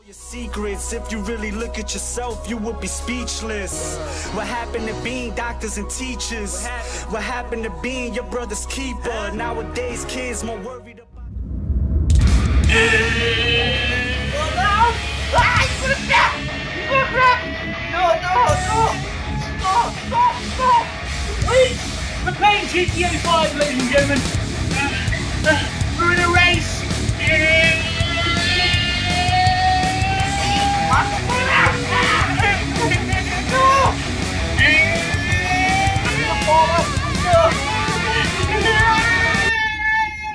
Your secrets, if you really look at yourself, you would be speechless. What happened to being doctors and teachers? What happened to being your brother's keeper? Nowadays, kids more worried about. Stop! Wait! We're playing GTA 5, ladies and gentlemen. We're in a race.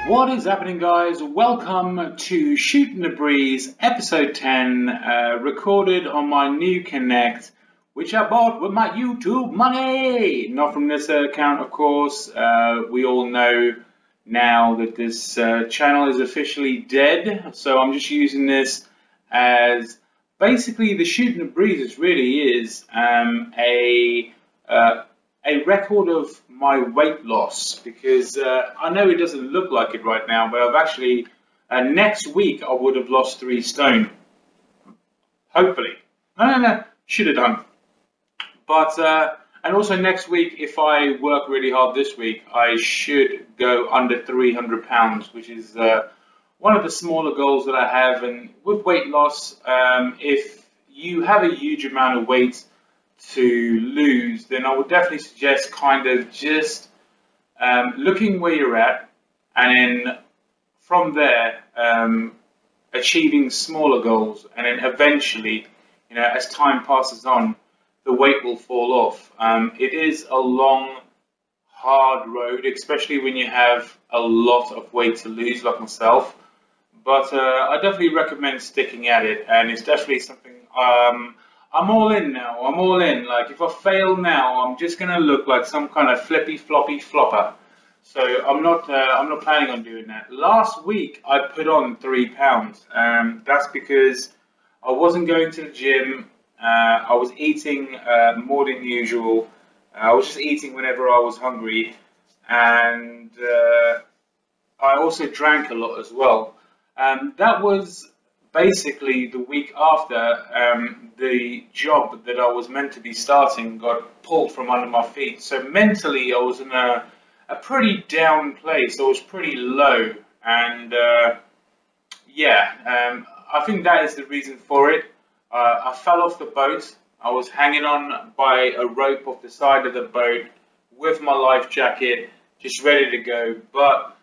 What is happening, guys? Welcome to Shooting the Breeze, episode 10, recorded on my new Kinect, which I bought with my YouTube money. Not from this account, of course. We all know now that this channel is officially dead, so I'm just using this as basically the Shooting the Breeze really is a record of my weight loss, because I know it doesn't look like it right now, but I've actually next week I would have lost 3 stone, hopefully. No, should have done. But and also next week, if I work really hard this week, I should go under 300 pounds, which is one of the smaller goals that I have. And with weight loss, if you have a huge amount of weight to lose, then I would definitely suggest kind of just looking where you're at, and then from there achieving smaller goals, and then eventually, you know, as time passes on, the weight will fall off. It is a long, hard road, especially when you have a lot of weight to lose, like myself. But I definitely recommend sticking at it, and it's definitely something I'm all in now. I'm all in. Like, if I fail now, I'm just gonna look like some kind of flippy floppy flopper. So I'm not planning on doing that. Last week I put on 3 pounds. That's because I wasn't going to the gym. I was eating more than usual. I was just eating whenever I was hungry, and I also drank a lot as well. That was basically the week after the job that I was meant to be starting got pulled from under my feet. So mentally I was in a pretty down place. I was pretty low, and I think that is the reason for it. I fell off the boat. I was hanging on by a rope off the side of the boat with my life jacket, just ready to go. But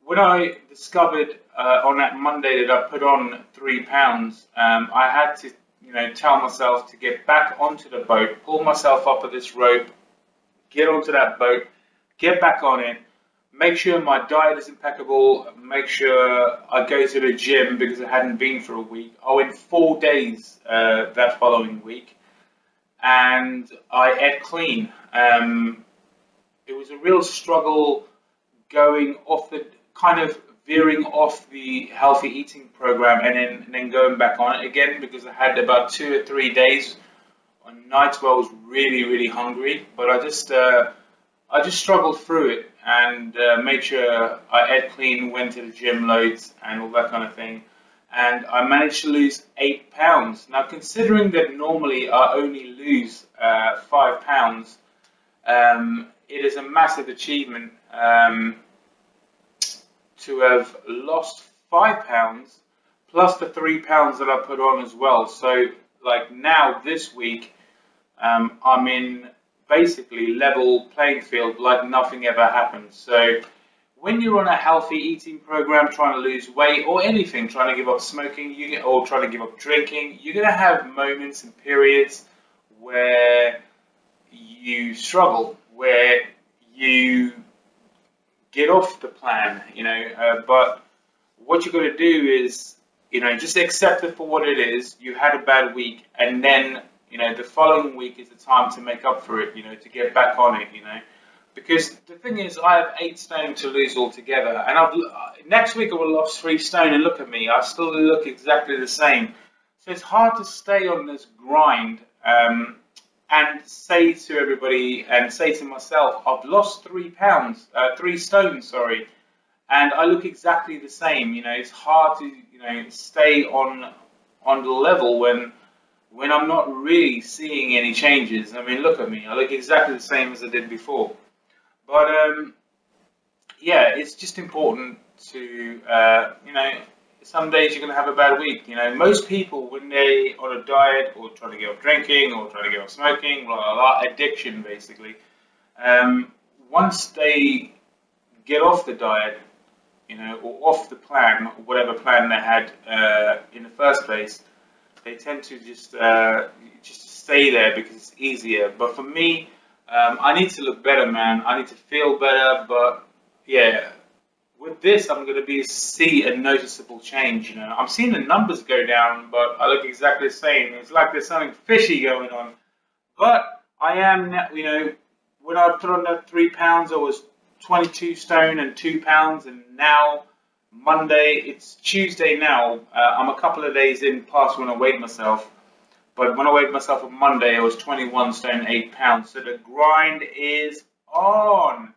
when I discovered on that Monday that I put on 3 pounds, I had to, you know, tell myself to get back onto the boat, pull myself up at this rope, get onto that boat, get back on it, make sure my diet is impeccable, make sure I go to the gym, because I hadn't been for a week. I went 4 days that following week, and I ate clean. It was a real struggle going off the, kind of veering off the healthy eating program, and then going back on it again, because I had about 2 or 3 days on nights where I was really hungry. But I just struggled through it, and made sure I ate clean, went to the gym loads and all that kind of thing, and I managed to lose 8 pounds. Now, considering that normally I only lose 5 pounds, it is a massive achievement to have lost 5 pounds plus the 3 pounds that I put on as well. So like now this week, I'm in basically level playing field, like nothing ever happened. So when you're on a healthy eating program, trying to lose weight or anything, trying to give up smoking, or trying to give up drinking, you're going to have moments and periods where you struggle, where you get off the plan, you know, but what you've got to do is, you know, just accept it for what it is. You had a bad week, and then, you know, the following week is the time to make up for it, you know, to get back on it, you know. Because the thing is, I have 8 stone to lose altogether, and next week I will have lost 3 stone, and look at me, I still look exactly the same. So it's hard to stay on this grind and say to everybody, and say to myself, I've lost 3 stone, sorry, and I look exactly the same. You know, it's hard to, you know, stay on the level when I'm not really seeing any changes. I mean, look at me. I look exactly the same as I did before. But yeah, it's just important to, you know, some days you're going to have a bad week. You know, most people, when they on a diet or trying to give up drinking or trying to give up smoking, blah, blah, blah, addiction basically, once they get off the diet, you know, or off the plan, or whatever plan they had in the first place, they tend to just stay there because it's easier. But for me, I need to look better, man. I need to feel better. But yeah, with this, I'm going to see a noticeable change. You know, I'm seeing the numbers go down, but I look exactly the same. It's like there's something fishy going on. But I am, you know, when I put on that 3 pounds, I was 22 stone and 2 pounds, and now Monday, it's Tuesday now. I'm a couple of days in past when I weighed myself. But when I weighed myself on Monday, I was 21 stone 8 pounds. So the grind is on.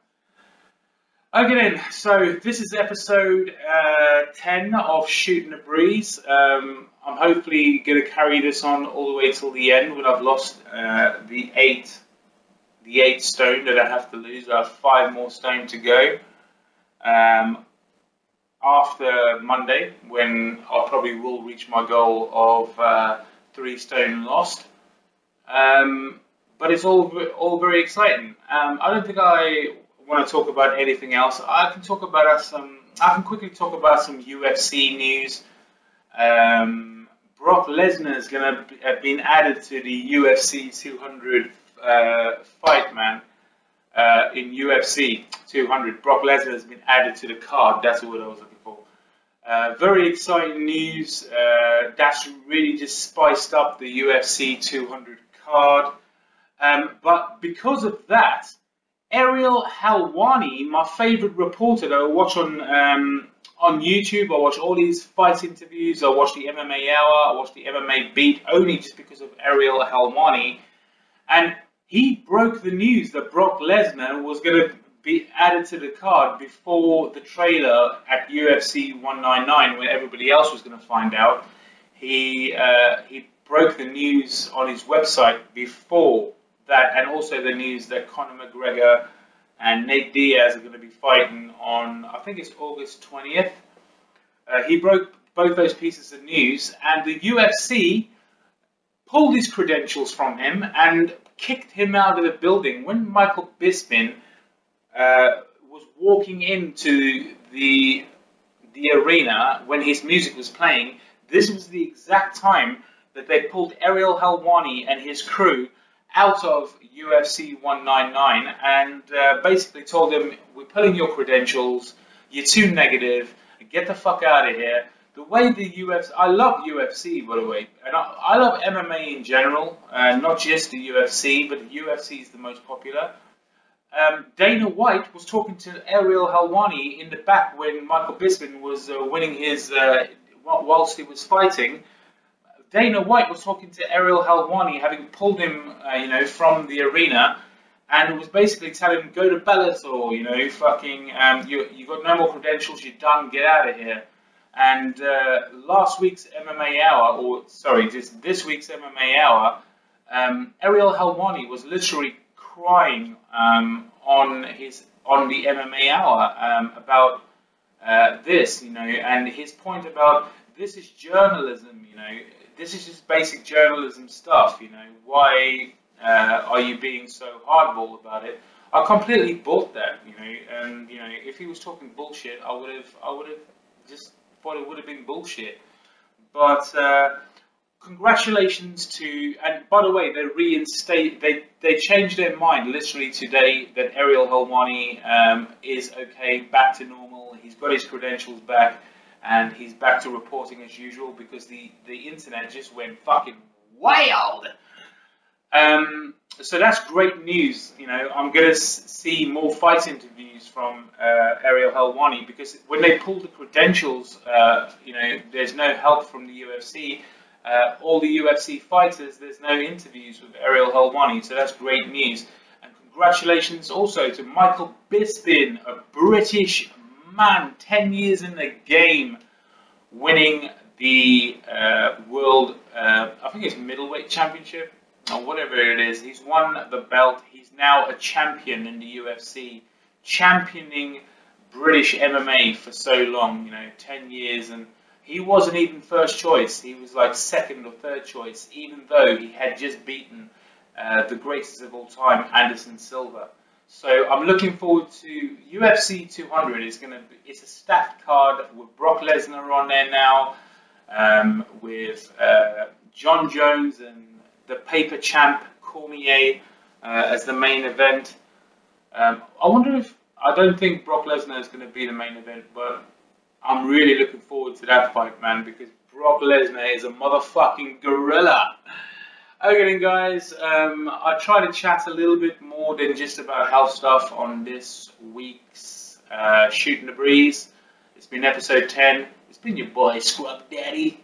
Okay then, so this is episode 10 of Shooting the Breeze. I'm hopefully going to carry this on all the way till the end when I've lost the 8 stone that I have to lose. I have 5 more stone to go after Monday, when I probably will reach my goal of 3 stone lost. But it's all very exciting. I don't think I want to talk about anything else. I can quickly talk about some UFC news. Brock Lesnar is going to have been added to the UFC 200 fight, man. In UFC 200, Brock Lesnar has been added to the card. That's the word I was looking for. Very exciting news. That's really just spiced up the UFC 200 card. But because of that, Ariel Helwani, my favorite reporter that I watch on YouTube, I watch all these fight interviews, I watch the MMA Hour, I watch the MMA Beat, only just because of Ariel Helwani. And he broke the news that Brock Lesnar was going to be added to the card before the trailer at UFC 199, when everybody else was going to find out. He broke the news on his website before that, and also the news that Conor McGregor and Nate Diaz are going to be fighting on, I think it's August 20th. He broke both those pieces of news, and the UFC pulled his credentials from him and kicked him out of the building. When Michael Bisping was walking into the arena when his music was playing, this was the exact time that they pulled Ariel Helwani and his crew out of UFC 199 and basically told him, we're pulling your credentials, you're too negative, get the fuck out of here. The way the UFC, I love UFC, by the way, and I love MMA in general, not just the UFC, but the UFC is the most popular. Dana White was talking to Ariel Helwani in the back when Michael Bisping was winning his, whilst he was fighting. Dana White was talking to Ariel Helwani, having pulled him, you know, from the arena, and was basically telling him, go to Bellator, you know, fucking, you got no more credentials, you're done, get out of here. And last week's MMA Hour, or sorry, just this week's MMA Hour, Ariel Helwani was literally crying on the MMA Hour about this, you know, and his point about this is journalism, you know, this is just basic journalism stuff, you know. Why are you being so hardball about it? I completely bought that, you know, and you know, if he was talking bullshit, I would have just thought it would have been bullshit. But congratulations to, and by the way, they changed their mind literally today that Ariel Helwani is okay, back to normal. He's got his credentials back, and he's back to reporting as usual because the internet just went fucking wild. So that's great news. You know, I'm going to see more fight interviews from Ariel Helwani, because when they pull the credentials, you know, there's no help from the UFC. All the UFC fighters, there's no interviews with Ariel Helwani, so that's great news. And congratulations also to Michael Bisping, a British man, 10 years in the game, winning the world, I think it's middleweight championship, or whatever it is. He's won the belt. He's now a champion in the UFC, championing British MMA for so long, 10 years, and he wasn't even first choice. He was like second or third choice, even though he had just beaten the greatest of all time, Anderson Silva. So I'm looking forward to UFC 200. It's a stacked card with Brock Lesnar on there now, with John Jones and the paper champ Cormier as the main event. I don't think Brock Lesnar is going to be the main event, but I'm really looking forward to that fight, man, because Brock Lesnar is a motherfucking gorilla. Okay then, guys, I try to chat a little bit more than just about health stuff on this week's Shooting the Breeze. It's been episode 10. It's been your boy, Scrub Daddy.